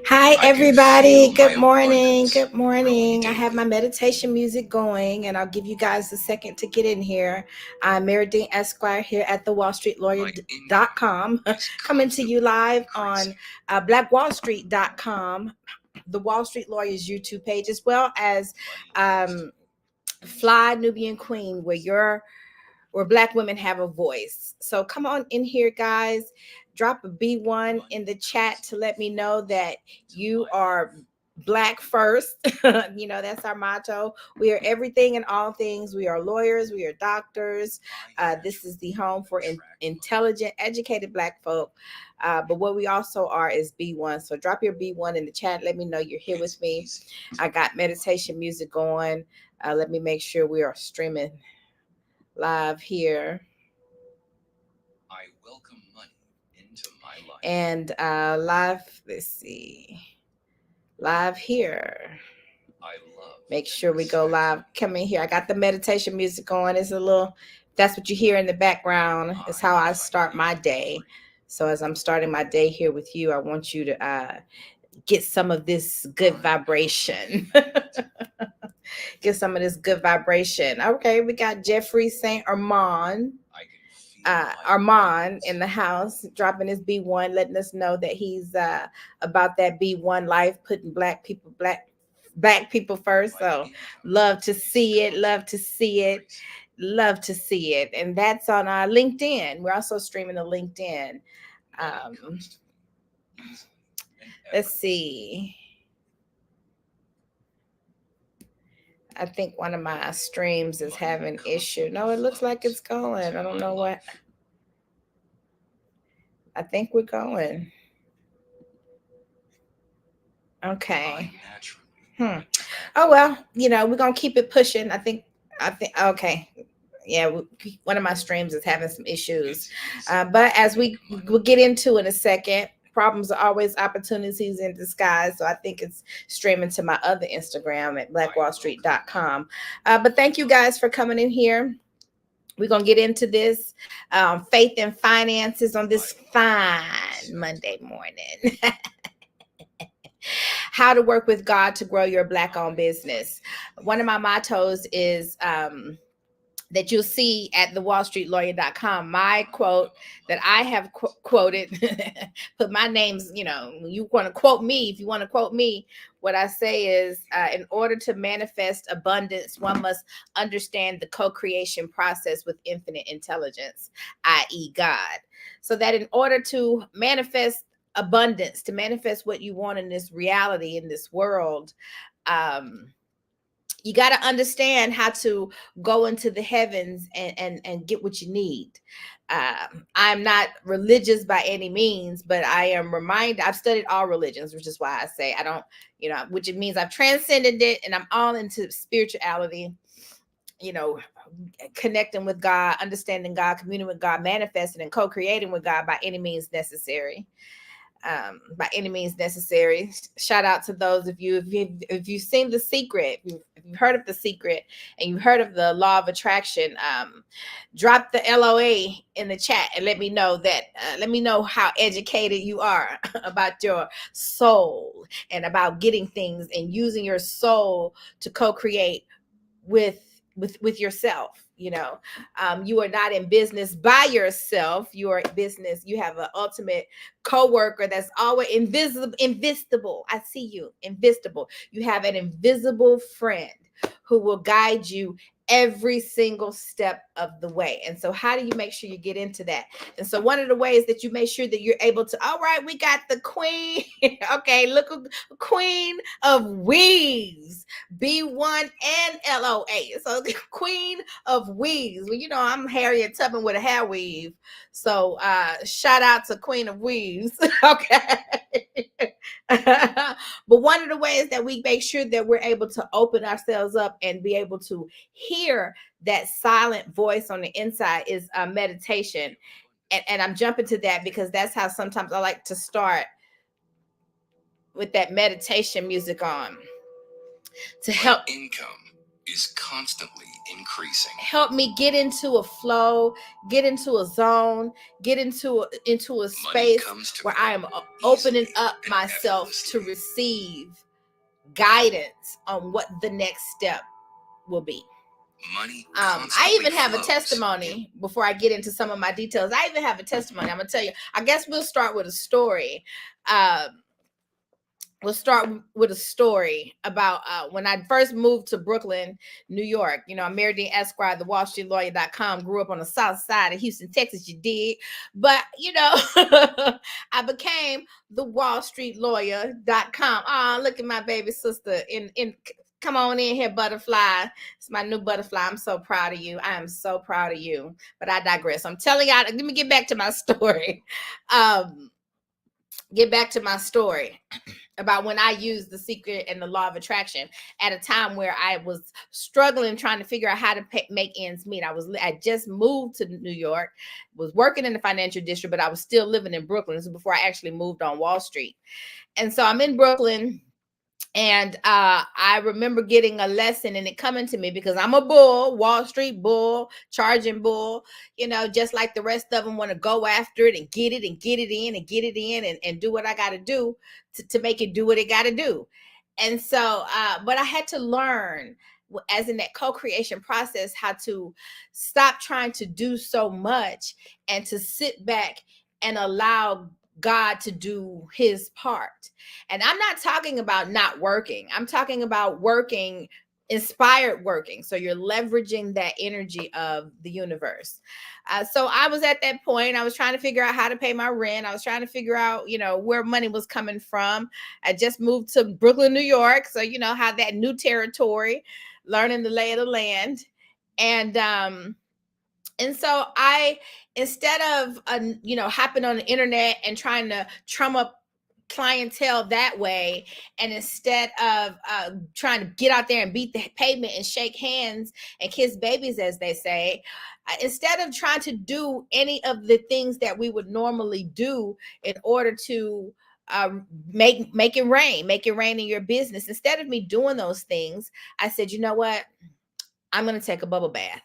Hi, everybody. Good morning. Good morning. I have my meditation music going, and I'll give you guys a second to get in here. I'm Marye Dean Esquire here at the wallstreetlawyer.com, coming to you live on blackwallstreet.com, the Wall Street Lawyers YouTube page, as well as Fly Nubian Queen, where Black women have a voice. So come on in here, guys. Drop a B1 in the chat to let me know that you are Black first. That's our motto. We are everything and all things. We are lawyers. We are doctors. This is the home for intelligent, educated Black folk. But what we also are is B1. So drop your B1 in the chat. Let me know you're here with me. I got meditation music going. Let me make sure we are streaming live here. I welcome money into my life. And live, let's see. Live here. I love. Make sure we go live. Come in here. I got the meditation music on. It's a little, that's what you hear in the background. It's how I start my day. So as I'm starting my day here with you, I want you to get some of this good vibration. Get some of this good vibration. Okay, we got Jeffrey St. Armand in the house, dropping his B1, letting us know that he's about that B1 life, putting black people first. So love to see it. And that's on our LinkedIn. We're also streaming to LinkedIn. Let's see. I think one of my streams is having issue. No, it looks like it's going. I don't know what. I think we're going. Okay. Oh, well, we're going to keep it pushing. I think, okay. Yeah, one of my streams is having some issues. But as we'll get into in a second, problems are always opportunities in disguise. So I think it's streaming to my other Instagram at blackwallstreet.com. But thank you guys for coming in here. We're going to get into this faith and finances on this fine Monday morning. How to work with God to grow your Black-owned business. One of my mottos is that you'll see at thewallstreetlawyer.com. My quote that I have quoted, put my names, you want to quote me, if you want to quote me, what I say is, in order to manifest abundance, one must understand the co-creation process with infinite intelligence, i.e. God. So that in order to manifest abundance, to manifest what you want in this reality, in this world, you got to understand how to go into the heavens and get what you need. I'm not religious by any means, but I am reminded, I've studied all religions, which is why I say I don't, which it means I've transcended it and I'm all into spirituality, connecting with God, understanding God, communing with God, manifesting and co-creating with God by any means necessary. Shout out to those of you if you've seen The Secret, if you've heard of The Secret and you've heard of the law of attraction, drop the LOA in the chat and let me know how educated you are about your soul and about getting things and using your soul to co-create with yourself. You are not in business by yourself. You are in business. You have an ultimate co-worker that's always invisible. I see you, invisible. You have an invisible friend who will guide you every single step of the way. And so how do you make sure you get into that? And so one of the ways that you make sure that you're able to, all right, we got the queen. Okay, look, queen of weaves, B1 and LOA. So the queen of weaves. Well, I'm Harriet Tubman with a hair weave. So shout out to Queen of Weaves. Okay. But one of the ways that we make sure that we're able to open ourselves up and be able to hear that silent voice on the inside is meditation. And I'm jumping to that because that's how sometimes I like to start with that meditation music on to help income is constantly increasing. Help me get into a flow, get into a zone, get into a space where I am opening up myself to receive guidance on what the next step will be. Money I even have a testimony before I get into some of my details. I even have a testimony. I'm gonna tell you. I guess we'll start with a story. We'll start with a story about when I first moved to Brooklyn, New York. You know, I'm Marye Dean Esquire, the WallStreetLawyer.com. Grew up on the south side of Houston, Texas, you dig. But, you know, I became the WallStreetLawyer.com. Oh, look at my baby sister. Come on in here, butterfly. It's my new butterfly. I'm so proud of you. I am so proud of you. But I digress. I'm telling y'all, let me get back to my story. Get back to my story about when I used the secret and the law of attraction at a time where I was struggling, trying to figure out how to make ends meet. I just moved to New York, was working in the financial district, but I was still living in Brooklyn. This was before I actually moved on Wall Street. And so I'm in Brooklyn. And I remember getting a lesson and it coming to me because I'm a bull, Wall Street bull, charging bull, you know, just like the rest of them want to go after it and get it in and do what I got to do to make it do what it got to do. And so, but I had to learn, as in that co-creation process, how to stop trying to do so much and to sit back and allow God to do his part. And I'm not talking about not working. I'm talking about working, inspired working. So you're leveraging that energy of the universe. So I was at that point. I was trying to figure out how to pay my rent. I was trying to figure out, you know, where money was coming from. I just moved to Brooklyn, New York. So, you know, how that new territory, learning the lay of the land. And so I, instead of, you know, hopping on the internet and trying to drum up clientele that way, and instead of trying to get out there and beat the pavement and shake hands and kiss babies, as they say, instead of trying to do any of the things that we would normally do in order to make it rain in your business, instead of me doing those things, I said, you know what? I'm going to take a bubble bath.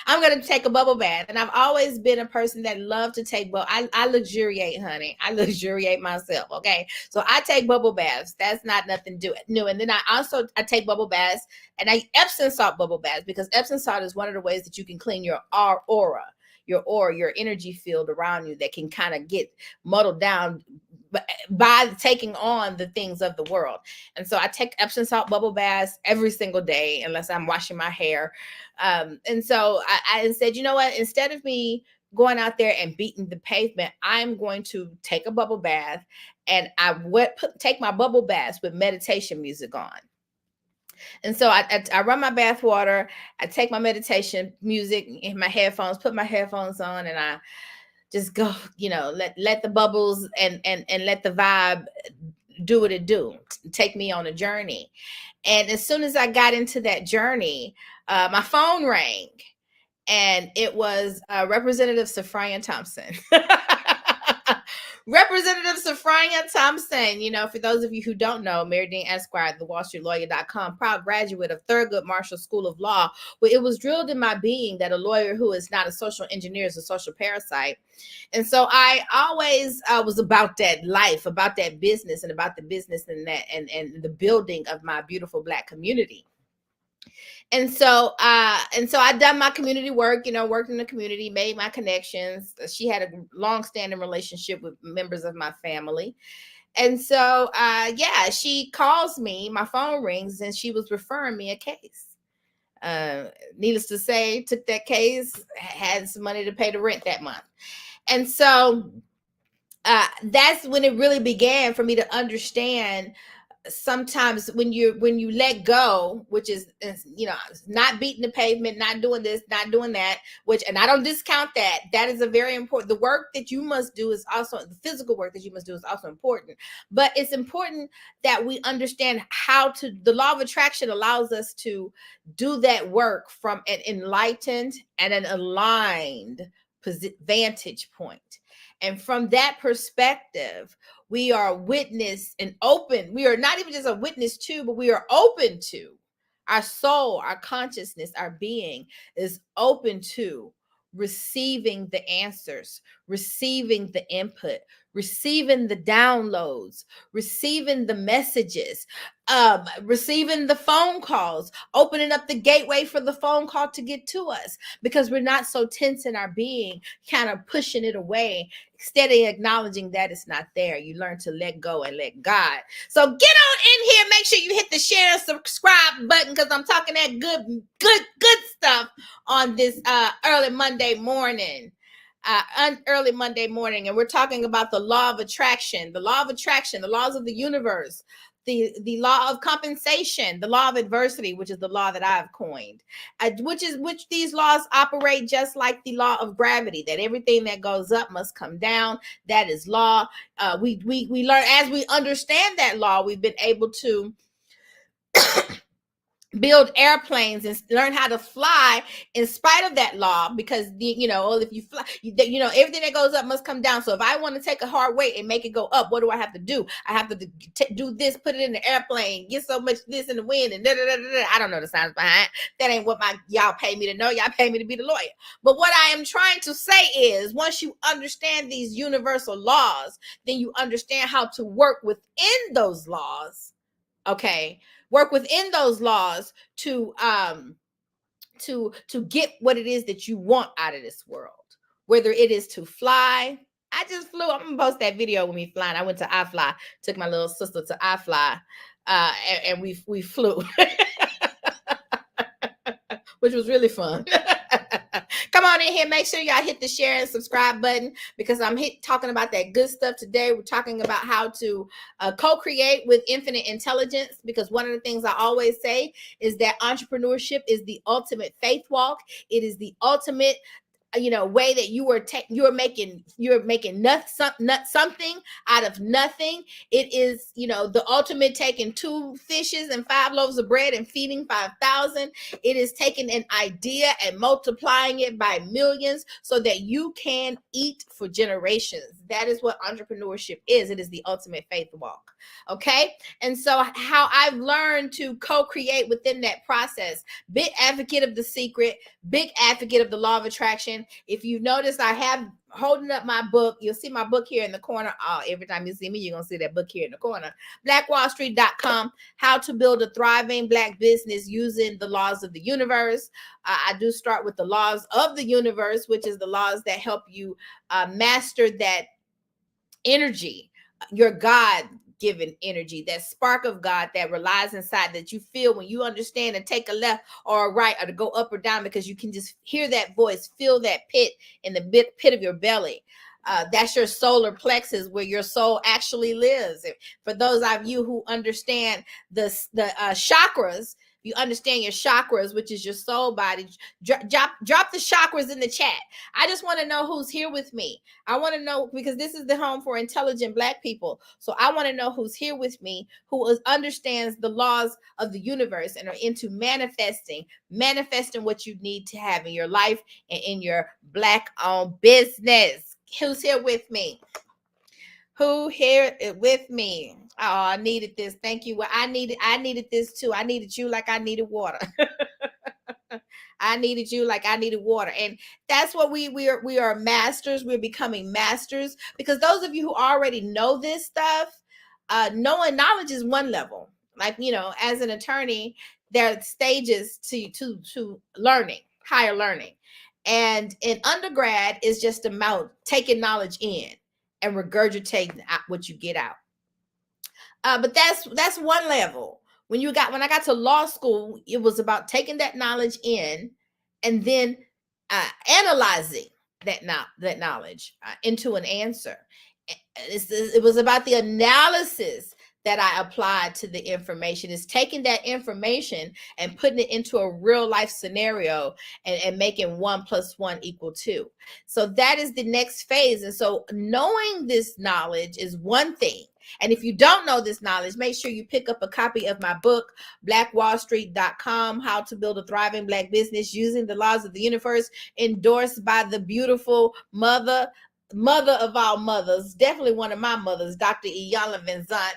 I'm going to take a bubble bath. And I've always been a person that loved to take I luxuriate, honey. I luxuriate myself. Okay. So I take bubble baths. That's not nothing new. And then I take bubble baths, and I Epsom salt bubble baths, because Epsom salt is one of the ways that you can clean your aura, your energy field around you that can kind of get muddled down by taking on the things of the world. And so I take Epsom salt bubble baths every single day, unless I'm washing my hair. And so I said, you know what, instead of me going out there and beating the pavement, I'm going to take a bubble bath, and take my bubble baths with meditation music on. And so I run my bath water, I take my meditation music in my headphones, put my headphones on, and I just go, you know, let the bubbles and let the vibe do what it do, take me on a journey. And as soon as I got into that journey, my phone rang, and it was Representative Safrania Thompson. Representative Safrania Thompson, you know, for those of you who don't know, Marye Dean Esquire, the WallStreetLawyer.com, proud graduate of Thurgood Marshall School of Law, where it was drilled in my being that a lawyer who is not a social engineer is a social parasite. And so I always was about that life, about that business, and about the business and the building of my beautiful Black community. And so I done my community work, you know, worked in the community, made my connections. She had a long-standing relationship with members of my family. And so, yeah, she calls me, my phone rings, and she was referring me a case. Needless to say, took that case, had some money to pay the rent that month. And so that's when it really began for me to understand, sometimes when you let go, which is, you know, not beating the pavement, not doing this, not doing that, which, and I don't discount that is a very important, the work that you must do is also, the physical work that you must do is also important. But it's important that we understand how to, the law of attraction allows us to do that work from an enlightened and an aligned vantage point. And from that perspective, we are witness and open. We are not even just a witness to, but we are open to Our soul, our consciousness, our being is open to receiving the answers, receiving the input, receiving the downloads, receiving the messages, receiving the phone calls, opening up the gateway for the phone call to get to us, because we're not so tense in our being, kind of pushing it away, steady acknowledging that it's not there. You learn to let go and let God. So get on in here. Make sure you hit the share and subscribe button, because I'm talking that good stuff on this early Monday morning. Early Monday morning, and we're talking about the law of attraction, the laws of the universe, the law of compensation, the law of adversity, which is the law that I've coined, which these laws operate just like the law of gravity, that everything that goes up must come down. That is law. We learn, as we understand that law, we've been able to build airplanes and learn how to fly in spite of that law, because if you fly, everything that goes up must come down. So if I want to take a hard weight and make it go up, what do I have to do? I have to do this, put it in the airplane, get so much this in the wind, and I don't know the science behind that. Ain't what y'all pay me to know. Y'all pay me to be the lawyer. But what I am trying to say is, once you understand these universal laws, then you understand how to work within those laws. Okay, work within those laws to get what it is that you want out of this world, whether it is to fly. I just flew. I'm gonna post that video with me flying. I went to iFly, took my little sister to iFly, and we flew, which was really fun. Come on in here. Make sure y'all hit the share and subscribe button, because I'm talking about that good stuff today. We're talking about how to co-create with infinite intelligence, because one of the things I always say is that entrepreneurship is the ultimate faith walk. It is the ultimate way that you're making something out of nothing. It is the ultimate taking 2 fishes and 5 loaves of bread and feeding 5,000. It is taking an idea and multiplying it by millions so that you can eat for generations. That is what entrepreneurship is. It is the ultimate faith walk. Okay, and so how I've learned to co-create within that process. Big advocate of the secret, big advocate of the law of attraction. If you notice, I have holding up my book. You'll see my book here in the corner. Oh, every time you see me, you're going to see that book here in the corner. BlackWallStreet.com, how to build a thriving Black business using the laws of the universe. I do start with the laws of the universe, which is the laws that help you master that energy, your God-given energy, that spark of God that relies inside, that you feel when you understand and take a left or a right, or to go up or down, because you can just hear that voice, feel that pit in the pit of your belly. That's your solar plexus, where your soul actually lives. For those of you who understand the chakras, you understand your chakras, which is your soul body, drop the chakras in the chat. I just want to know who's here with me. I want to know, because this is the home for intelligent Black people. So I want to know who's here with me, who understands the laws of the universe and are into manifesting what you need to have in your life and in your Black-owned business. Who's here with me? Who here with me? Oh, I needed this. Thank you. Well, I needed this too. I needed you like I needed water. I needed you like I needed water. And that's what we are masters. We're becoming masters, because those of you who already know this stuff, knowing knowledge is one level. Like, as an attorney, there are stages to learning, higher learning. And in undergrad is just about taking knowledge in and regurgitating what you get out. But that's one level. When I got to law school, it was about taking that knowledge in and then analyzing that knowledge into an answer. It was about the analysis that I applied to the information. Is taking that information and putting it into a real life scenario and making 1 + 1 = 2. So that is the next phase. And so knowing this knowledge is one thing. And if you don't know this knowledge, make sure you pick up a copy of my book, BlackWallStreet.com, How to Build a Thriving Black Business Using the Laws of the Universe, endorsed by the beautiful mother of all mothers, definitely one of my mothers, Dr. Iyanla Vanzant.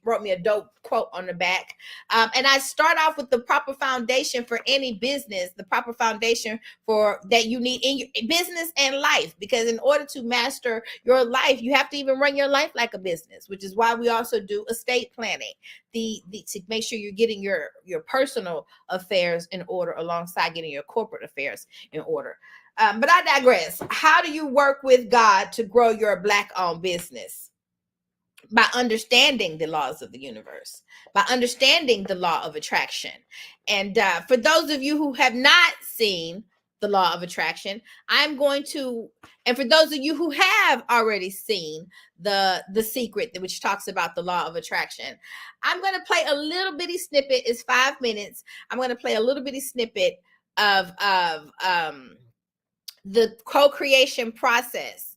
wrote me a dope quote on the back. And I start off with the proper foundation for any business, the proper foundation for that you need in your business and life. Because in order to master your life, you have to even run your life like a business, which is why we also do estate planning, the to make sure you're getting your personal affairs in order alongside getting your corporate affairs in order. But I digress. How do you work with God to grow your Black-owned business? By understanding the laws of the universe, by understanding the law of attraction. And for those of you who have not seen the law of attraction, I'm going to, and for those of you who have already seen the secret, which talks about the law of attraction, I'm going to play a little bitty snippet. It's 5 minutes. I'm going to play a little bitty snippet of the co-creation process,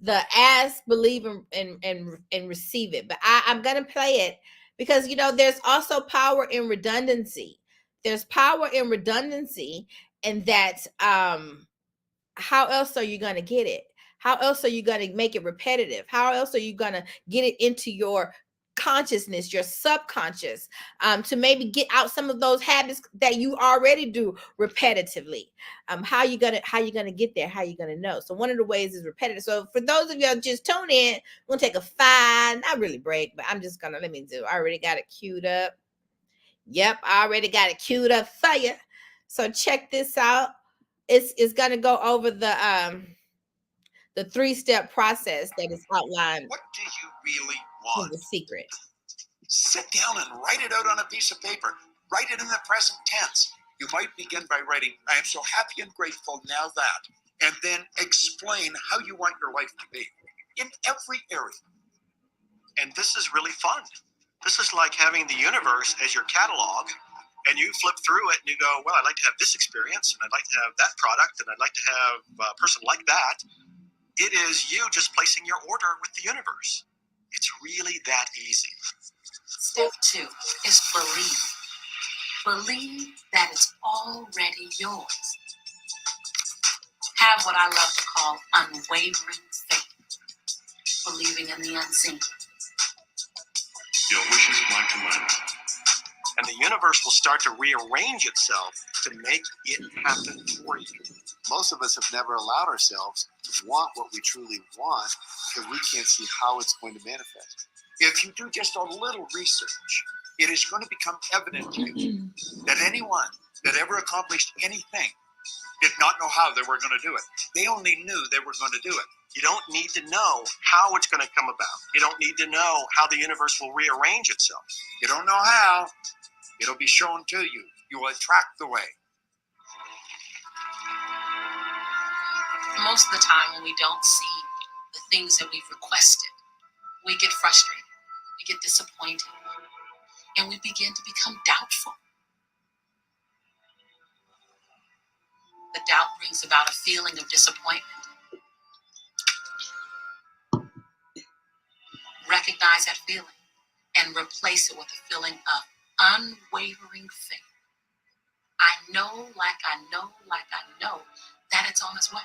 the ask, believe, and receive it. But I'm gonna play it because there's also power in redundancy. There's power in redundancy, and that how else are you gonna get it? How else are you gonna make it repetitive? How else are you gonna get it into your consciousness, your subconscious, to maybe get out some of those habits that you already do repetitively? How you gonna get there? How you gonna know? So one of the ways is repetitive. So for those of y'all just tune in, we're gonna take a 5, not really break, but I'm just gonna I already got it queued up. Yep, I already got it queued up for you. So check this out. It's gonna go over the 3-step process that is outlined What do you really in want? The Secret. Sit down and write it out on a piece of paper. Write it in the present tense. You might begin by writing, I am so happy and grateful now that, and then explain how you want your life to be in every area. And this is really fun. This is like having the universe as your catalog, and you flip through it and you go, well, I'd like to have this experience, and I'd like to have that product, and I'd like to have a person like that. It is you just placing your order with the universe. It's really that easy. Step 2 is believe. Believe that it's already yours. Have what I love to call unwavering faith. Believing in the unseen. Your wishes come to mind. And the universe will start to rearrange itself to make it happen for you. Most of us have never allowed ourselves to want what we truly want because we can't see how it's going to manifest. If you do just a little research, it is going to become evident to you that anyone that ever accomplished anything did not know how they were going to do it. They only knew they were going to do it. You don't need to know how it's going to come about. You don't need to know how the universe will rearrange itself. You don't know how. It'll be shown to you. You will attract the way. Most of the time when we don't see the things that we've requested, we get frustrated, we get disappointed, and we begin to become doubtful. The doubt brings about a feeling of disappointment. Recognize that feeling and replace it with a feeling of unwavering faith. I know, like I know, like I know that it's on its way.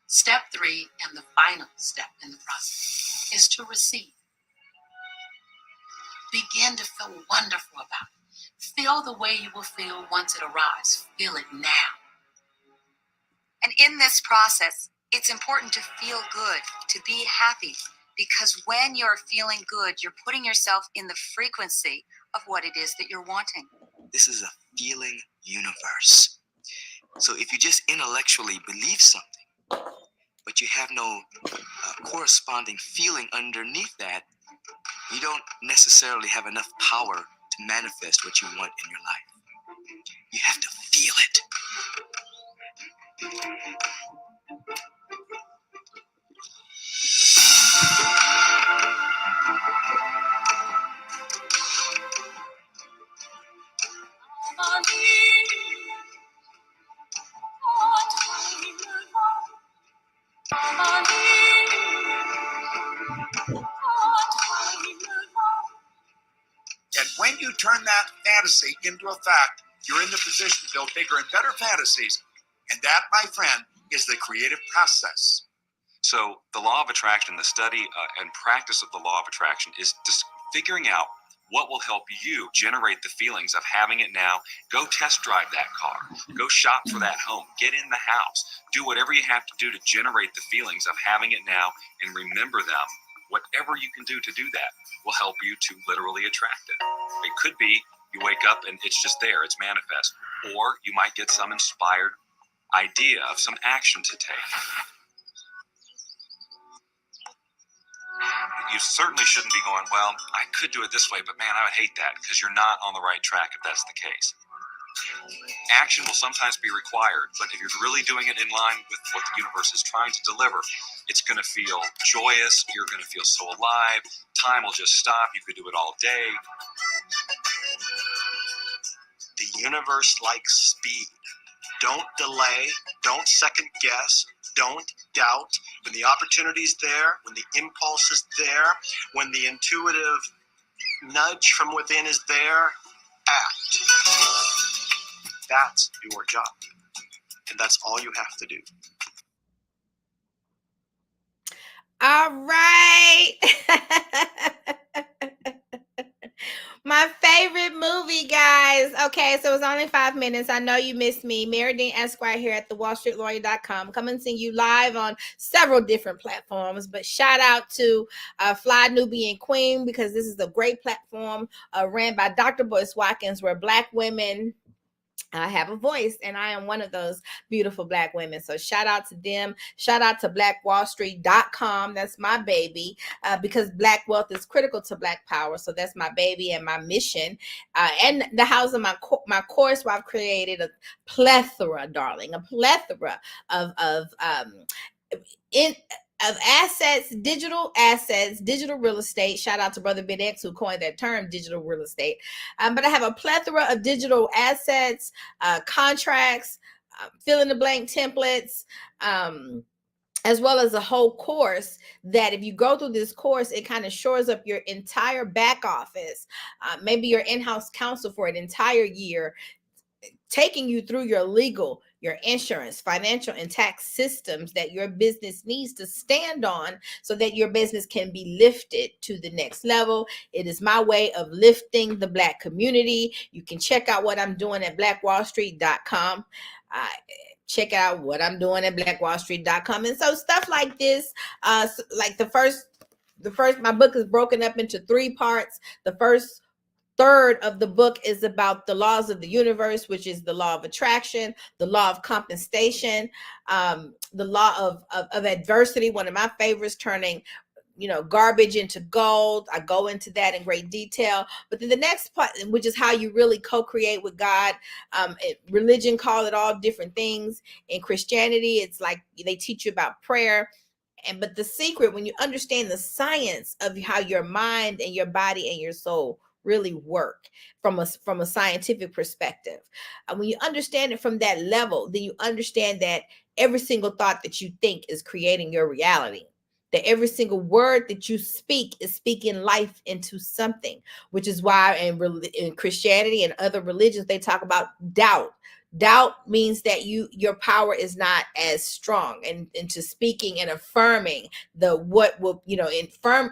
Step 3, and the final step in the process, is to receive. Begin to feel wonderful about it. Feel the way you will feel once it arrives. Feel it now. And in this process, it's important to feel good, to be happy, because when you're feeling good, you're putting yourself in the frequency of what it is that you're wanting. This is a feeling universe. So if you just intellectually believe something, but you have no corresponding feeling underneath that, you don't necessarily have enough power to manifest what you want in your life. You have to feel it. And when you turn that fantasy into a fact, you're in the position to build bigger and better fantasies. And that, my friend, is the creative process. So the law of attraction, the study and practice of the law of attraction is just figuring out what will help you generate the feelings of having it now. Go test drive that car. Go shop for that home. Get in the house. Do whatever you have to do to generate the feelings of having it now, and remember them. Whatever you can do to do that will help you to literally attract it. It could be you wake up and it's just there, it's manifest. Or you might get some inspired idea of some action to take. You certainly shouldn't be going, well, I could do it this way, but man, I would hate that, because you're not on the right track if that's the case. Action will sometimes be required, but if you're really doing it in line with what the universe is trying to deliver, it's going to feel joyous. You're going to feel so alive. Time will just stop. You could do it all day. The universe likes speed. Don't delay. Don't second guess. Don't doubt. When the opportunity's there, when the impulse is there, when the intuitive nudge from within is there, act. That's your job. And that's all you have to do. All right. My favorite movie, guys. Okay, so it's only 5 minutes. I know you missed me. Marye Dean Esquire here at thewallstreetlawyer.com. Coming to you live on several different platforms, but shout out to Fly Nubian Queen, because this is a great platform ran by Dr. Boyce Watkins, where Black women have a voice, and I am one of those beautiful Black women. So shout out to them. Shout out to blackwallstreet.com. That's my baby, because Black wealth is critical to Black power. So that's my baby and my mission. And the house of my course, where I've created a plethora, darling, a plethora of assets, digital real estate. Shout out to Brother Ben X, who coined that term, digital real estate. But I have a plethora of digital assets, contracts, fill in the blank templates, as well as a whole course that if you go through this course, it kind of shores up your entire back office, maybe your in-house counsel for an entire year, taking you through your legal, your insurance, financial, and tax systems that your business needs to stand on so that your business can be lifted to the next level. It is my way of lifting the Black community. You can check out what I'm doing at blackwallstreet.com. Check out what I'm doing at blackwallstreet.com. And so stuff like this, like the first, my book is broken up into 3 parts. The first third of the book is about the laws of the universe, which is the law of attraction, the law of compensation, the law of adversity, one of my favorites, turning garbage into gold. I go into that in great detail. But then the next part, which is how you really co-create with God. Religion, call it all different things. In Christianity, it's like they teach you about prayer. But the secret, when you understand the science of how your mind and your body and your soul really work from a scientific perspective, and when you understand it from that level, then you understand that every single thought that you think is creating your reality, that every single word that you speak is speaking life into something, which is why in Christianity and other religions, they talk about doubt. Doubt means that your power is not as strong, and into speaking and affirming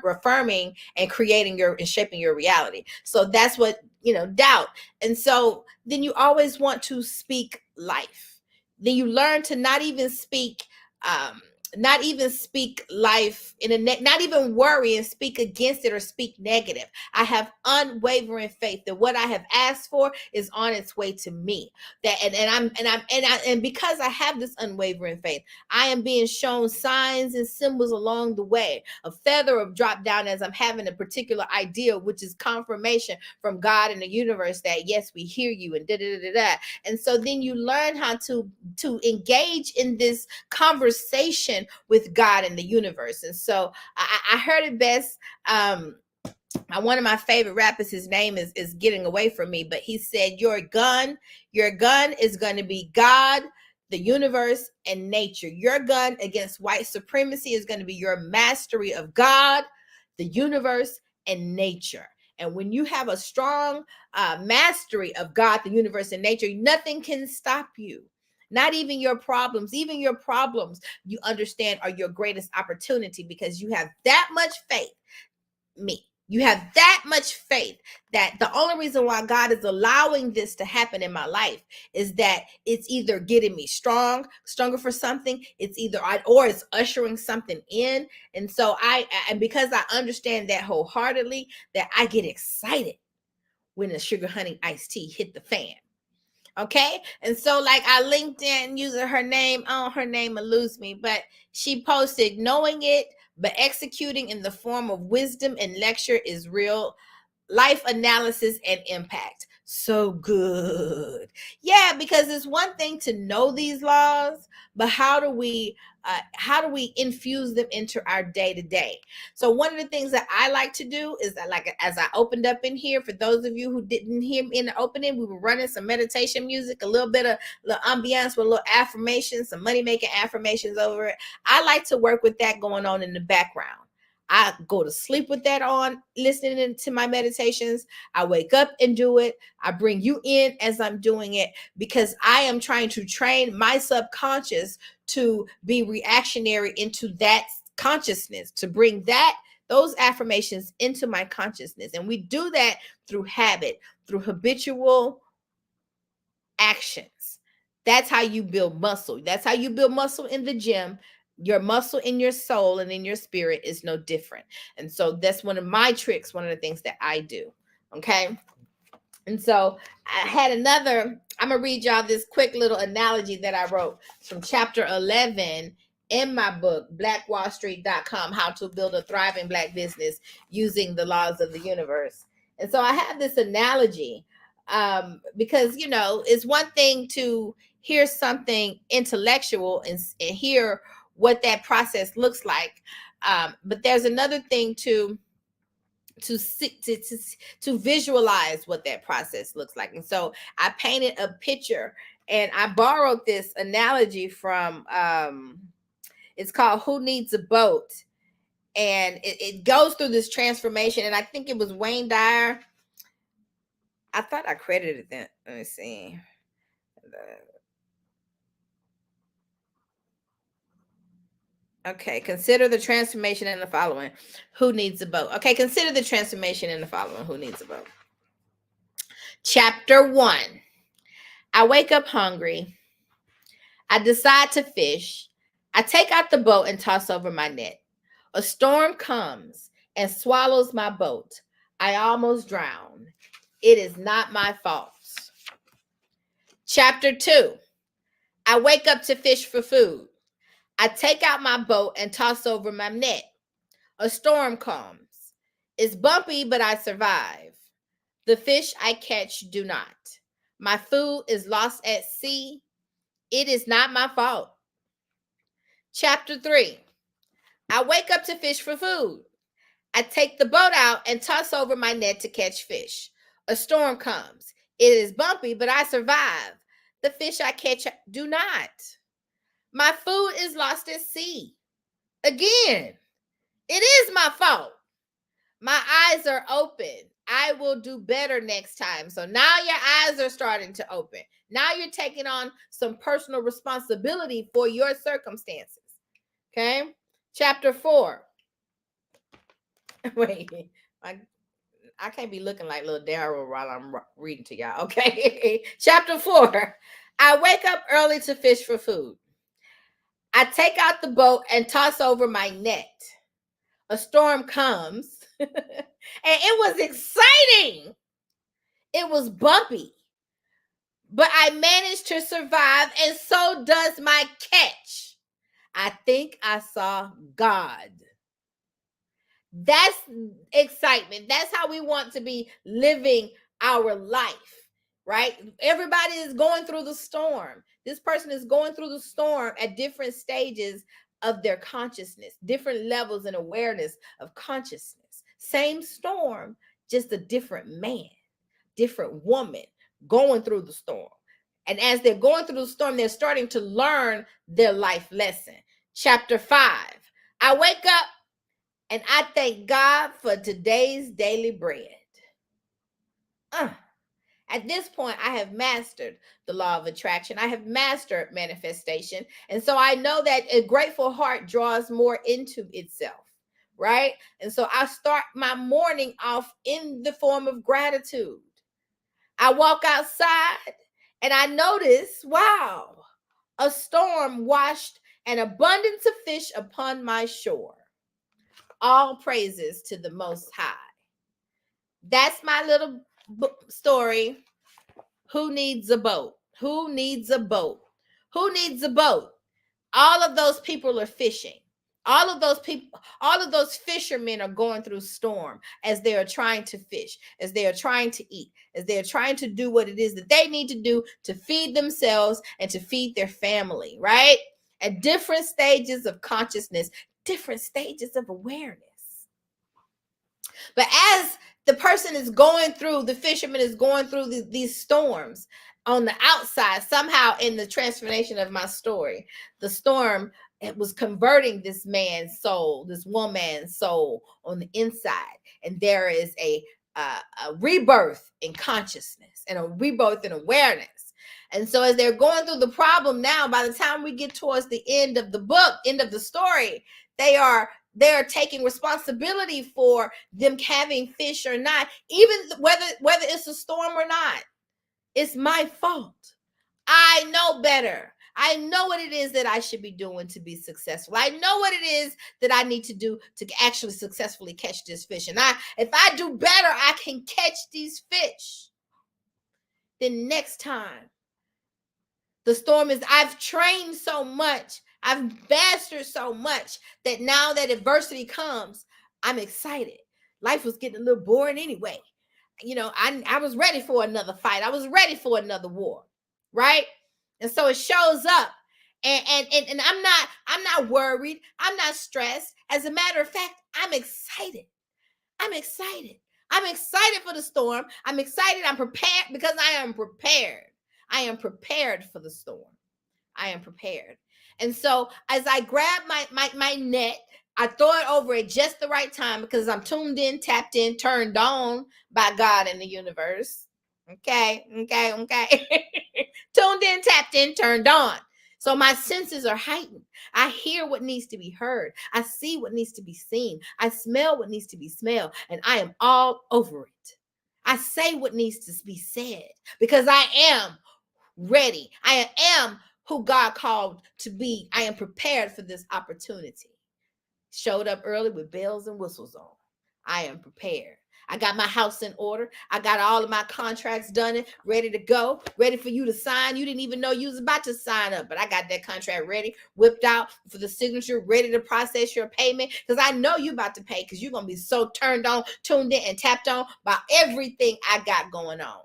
affirming and creating and shaping your reality. So that's what, doubt. And so then you always want to speak life. Then you learn to not even speak life not even worry and speak against it or speak negative. I have unwavering faith that what I have asked for is on its way to me. And because I have this unwavering faith, I am being shown signs and symbols along the way. A feather of drop down as I'm having a particular idea, which is confirmation from God and the universe that yes, we hear you, and da. And so then you learn how to engage in this conversation with God and the universe. And so I heard it best. One of my favorite rappers, his name is getting away from me, but he said, your gun is going to be God, the universe, and nature. Your gun against white supremacy is going to be your mastery of God, the universe, and nature. And when you have a strong mastery of God, the universe, and nature, nothing can stop you. Not even your problems. Even your problems, you understand, are your greatest opportunity, because you have that much faith. You have that much faith that the only reason why God is allowing this to happen in my life is that it's either getting me stronger for something. It's either or it's ushering something in. And so and because I understand that wholeheartedly, that I get excited when the sugar honey iced tea hit the fan. Okay. And so like I LinkedIn user, her name eludes me, but she posted, knowing it, but executing in the form of wisdom and lecture is real life analysis and impact. So good. Yeah, because it's one thing to know these laws, but how do we infuse them into our day to day? So one of the things that I like to do is that, like, as I opened up in here, for those of you who didn't hear me in the opening, we were running some meditation music, a little bit of ambiance with a little affirmations, some money making affirmations over it. I like to work with that going on in the background. I go to sleep with that on, listening to my meditations. I wake up and do it. I bring you in as I'm doing it, because I am trying to train my subconscious to be reactionary into that consciousness, to bring those affirmations into my consciousness. And we do that through habit, through habitual actions. That's how you build muscle. That's how you build muscle in the gym. Your muscle in your soul and in your spirit is no different. And so that's one of my tricks, one of the things that I do. Okay. And so I had another, I'm going to read y'all this quick little analogy that I wrote from chapter 11 in my book, blackwallstreet.com, How to Build a Thriving Black Business Using the Laws of the Universe. And so I have this analogy because, you know, it's one thing to hear something intellectual and hear what that process looks like. But there's another thing to visualize what that process looks like. And so I painted a picture, and I borrowed this analogy from it's called Who Needs a Boat? And it goes through this transformation. And I think it was Wayne Dyer. I thought I credited that. Let me see. Okay, consider the transformation in the following. Who needs a boat? Okay, consider the transformation in the following. Who needs a boat? Chapter 1. I wake up hungry. I decide to fish. I take out the boat and toss over my net. A storm comes and swallows my boat. I almost drown. It is not my fault. Chapter 2. I wake up to fish for food. I take out my boat and toss over my net. A storm comes. It's bumpy, but I survive. The fish I catch do not. My food is lost at sea. It is not my fault. Chapter 3. I wake up to fish for food. I take the boat out and toss over my net to catch fish. A storm comes. It is bumpy, but I survive. The fish I catch do not. My food is lost at sea. Again, it is my fault. My eyes are open. I will do better next time. So now your eyes are starting to open. Now you're taking on some personal responsibility for your circumstances. Okay. Chapter 4. Wait, I can't be looking like little Daryl while I'm reading to y'all. Okay. Chapter 4. I wake up early to fish for food. I take out the boat and toss over my net. A storm comes, and it was exciting. It was bumpy, but I managed to survive, and so does my catch. I think I saw God. That's excitement. That's how we want to be living our life, right? Everybody is going through the storm. This person is going through the storm at different stages of their consciousness, different levels and awareness of consciousness. Same storm, just a different man, different woman going through the storm. And as they're going through the storm, they're starting to learn their life lesson. Chapter 5. I wake up and I thank God for today's daily bread. At this point, I have mastered the law of attraction. I have mastered manifestation. And so I know that a grateful heart draws more into itself, right? And so I start my morning off in the form of gratitude. I walk outside and I notice, wow, a storm washed an abundance of fish upon my shore. All praises to the Most High. That's my little story. Who needs a boat? Who needs a boat? Who needs a boat? All of those people are fishing. All of those people, all of those fishermen are going through storm as they are trying to fish, as they are trying to eat, as they are trying to do what it is that they need to do to feed themselves and to feed their family, right? At different stages of consciousness, different stages of awareness. But as the person is going through, the fisherman is going through these storms on the outside, somehow in the transformation of my story, the storm, it was converting this man's soul, this woman's soul on the inside. And there is a rebirth in consciousness and a rebirth in awareness. And so as they're going through the problem now, by the time we get towards the end of the book, end of the story, they're taking responsibility for them having fish or not, even whether it's a storm or not. It's my fault. I know better. I know what it is that I should be doing to be successful. I know what it is that I need to do to actually successfully catch this fish. And if I do better, I can catch these fish. Then next time, the storm is, I've trained so much, I've mastered so much that now that adversity comes, I'm excited. Life was getting a little boring anyway. You know, I was ready for another fight. I was ready for another war, right? And so it shows up. And I'm not worried. I'm not stressed. As a matter of fact, I'm excited. I'm excited. I'm excited for the storm. I'm excited. I'm prepared because I am prepared. I am prepared for the storm. I am prepared. And so as I grab my net, I throw it over at just the right time because I'm tuned in, tapped in, turned on by God and the universe. Okay. Tuned in, tapped in, turned on. So my senses are heightened. I hear what needs to be heard. I see what needs to be seen. I smell what needs to be smelled. And I am all over it. I say what needs to be said because I am ready. I am who God called to be. I am prepared for this opportunity. Showed up early with bells and whistles on. I am prepared. I got my house in order. I got all of my contracts done and ready to go, ready for you to sign. You didn't even know you was about to sign up, but I got that contract ready, whipped out for the signature, ready to process your payment because I know you about to pay because you're going to be so turned on, tuned in, and tapped on by everything I got going on.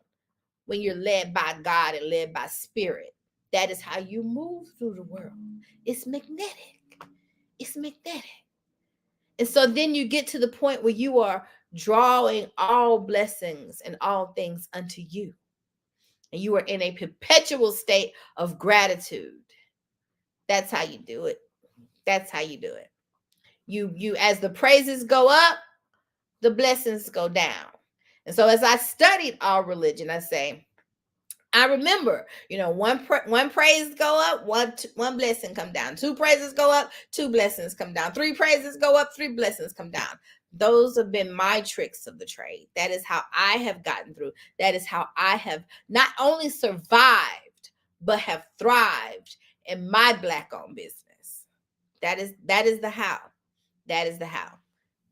When you're led by God and led by spirit, that is how you move through the world. It's magnetic. It's magnetic. And so then you get to the point where you are drawing all blessings and all things unto you. And you are in a perpetual state of gratitude. That's how you do it. That's how you do it. You as the praises go up, the blessings go down. And so as I studied all religion, I say, I remember, one praise go up, one blessing come down. Two praises go up, two blessings come down. Three praises go up, three blessings come down. Those have been my tricks of the trade. That is how I have gotten through. That is how I have not only survived, but have thrived in my Black-owned business. That is the how. That is the how.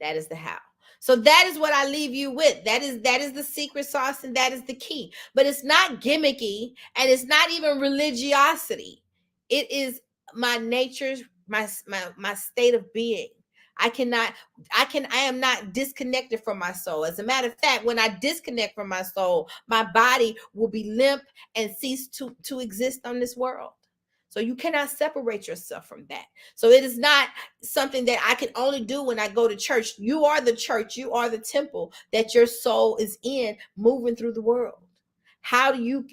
That is the how. So that is what I leave you with. That is the secret sauce and that is the key. But it's not gimmicky and it's not even religiosity. It is my nature's, my state of being. I am not disconnected from my soul. As a matter of fact, when I disconnect from my soul, my body will be limp and cease to exist on this world. So you cannot separate yourself from that. So it is not something that I can only do when I go to church. You are the church. You are the temple that your soul is in, moving through the world. Are you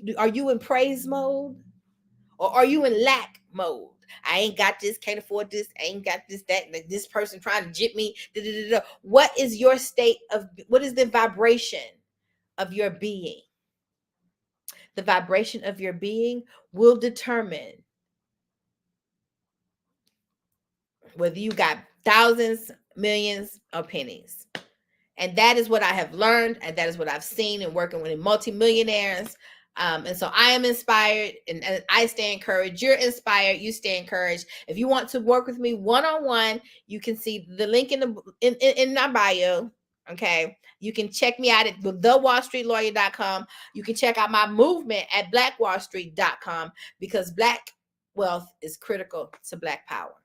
in praise mode or are you in lack mode? I ain't got this, can't afford this, I ain't got this, that, this person trying to jip me. What is your state of, what is the vibration of your being? The vibration of your being will determine whether you got thousands millions or pennies. And that is what I have learned, and that is what I've seen in working with multimillionaires. And so I am inspired, and I stay encouraged. You're inspired. You stay encouraged. If you want to work with me one-on-one, you can see the link in my bio. Okay. You can check me out at thewallstreetlawyer.com. You can check out my movement at blackwallstreet.com, because Black wealth is critical to Black power.